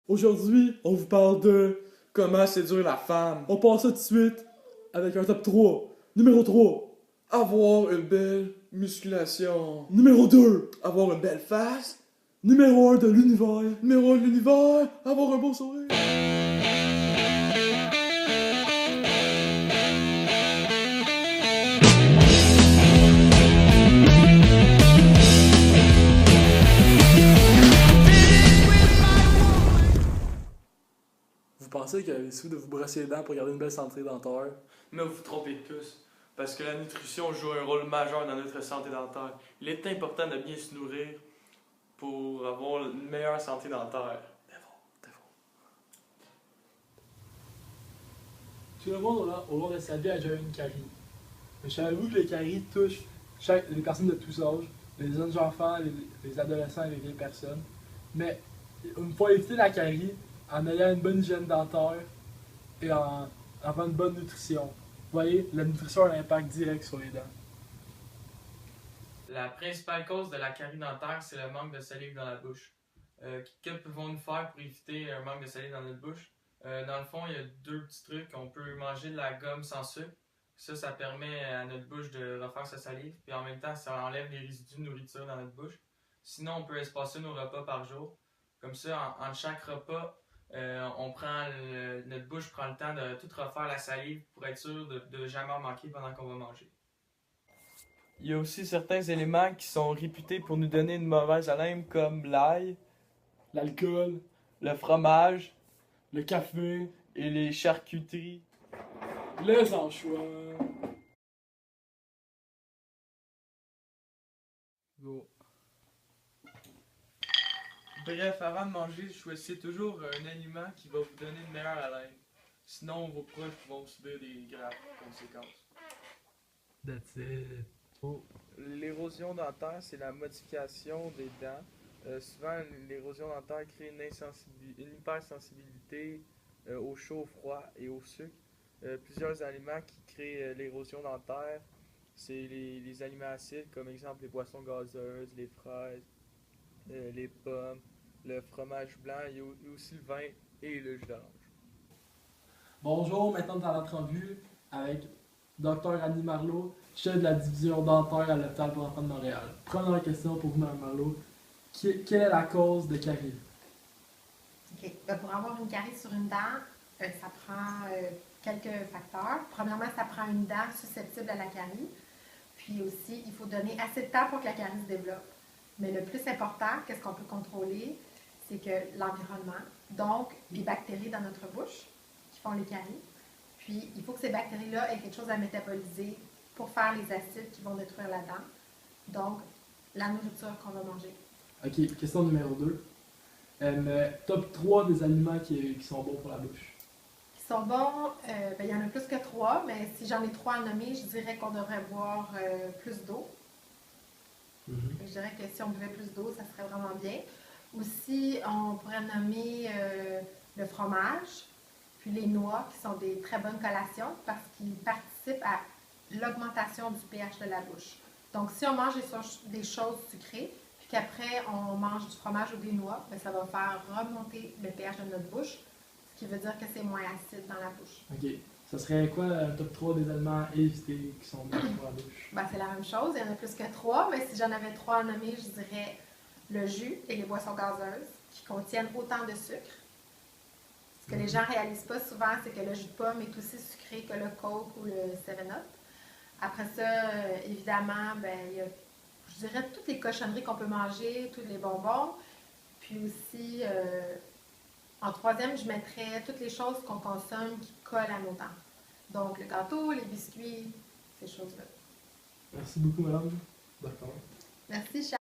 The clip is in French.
Aujourd'hui, on vous parle de comment séduire la femme. On passe ça tout de suite avec un top 3. Numéro 3, avoir une belle musculation. Numéro 2, avoir une belle face. Numéro 1 de l'univers. Numéro 1 de l'univers, avoir un beau sourire. Vous pensez qu'il y a des sous de vous brosser les dents pour garder une belle santé dentaire? Mais vous vous trompez tous, parce que la nutrition joue un rôle majeur dans notre santé dentaire. Il est important de bien se nourrir pour avoir une meilleure santé dentaire. Tout le monde au long de sa vie a déjà eu une carie. Mais savez-vous que les caries touchent les personnes de tous âges, les jeunes enfants, les adolescents et les vieilles personnes. Mais il faut éviter la carie en ayant une bonne hygiène dentaire et en avoir une bonne nutrition. Vous voyez, la nutrition a un impact direct sur les dents. La principale cause de la carie dentaire, c'est le manque de salive dans la bouche. Que pouvons-nous faire pour éviter un manque de salive dans notre bouche? Dans le fond, il y a deux petits trucs. On peut manger de la gomme sans sucre. Ça permet à notre bouche de refaire sa salive. Puis en même temps, ça enlève les résidus de nourriture dans notre bouche. Sinon, on peut espacer nos repas par jour. Comme ça, entre chaque repas, notre bouche prend le temps de tout refaire la salive pour être sûr de jamais en manquer pendant qu'on va manger. Il y a aussi certains éléments qui sont réputés pour nous donner une mauvaise haleine, comme l'ail, L'alcool, le fromage le café, et les charcuteries. les anchois. Go. Bref, avant de manger, choisissez toujours un aliment qui va vous donner une meilleure haleine. Sinon, vos proches vont subir des graves conséquences. That's it. Oh. L'érosion dentaire, c'est la modification des dents. Souvent, l'érosion dentaire crée une hypersensibilité au chaud, au froid et au sucre. Plusieurs aliments qui créent l'érosion dentaire, c'est les aliments acides, comme exemple les boissons gazeuses, les fraises, les pommes, le fromage blanc, et aussi le vin et le jus d'orange. Bonjour, maintenant dans l'entrevue avec Dr Annie Marleau, chef de la division dentaire à l'hôpital pour enfants de Montréal. Première question pour vous, Mme Marleau. Quelle est la cause de carie? OK. Pour avoir une carie sur une dent, ça prend quelques facteurs. Premièrement, ça prend une dent susceptible à la carie. Puis aussi, il faut donner assez de temps pour que la carie se développe. Mais le plus important, qu'est-ce qu'on peut contrôler, c'est que l'environnement, donc les bactéries dans notre bouche qui font les caries. Puis, il faut que ces bactéries-là aient quelque chose à métaboliser pour faire les acides qui vont détruire la dent. Donc, la nourriture qu'on va manger. OK, question numéro 2. Top 3 des aliments qui sont bons pour la bouche. Qui sont bons, il y en a plus que 3, mais si j'en ai 3 à nommer, je dirais qu'on devrait boire plus d'eau. Je dirais que si on buvait plus d'eau, ça serait vraiment bien. Aussi, on pourrait nommer le fromage, puis les noix, qui sont des très bonnes collations parce qu'ils participent à l'augmentation du pH de la bouche. Donc, si on mange des choses sucrées, puis qu'après on mange du fromage ou des noix, bien, ça va faire remonter le pH de notre bouche, ce qui veut dire que c'est moins acide dans la bouche. OK. Ça serait quoi le top 3 des aliments à éviter qui sont bons pour la bouche? Ben, c'est la même chose, il y en a plus que 3, mais si j'en avais 3 à nommer, je dirais le jus et les boissons gazeuses qui contiennent autant de sucre. Ce que les gens ne réalisent pas souvent, c'est que le jus de pomme est aussi sucré que le Coke ou le 7-Up. Après ça, évidemment, il y a, je dirais, toutes les cochonneries qu'on peut manger, tous les bonbons. Puis aussi, en troisième, je mettrais toutes les choses qu'on consomme qui collent à nos dents. Donc, le gâteau, les biscuits, ces choses-là. Merci beaucoup, madame. D'accord. Merci, Charles.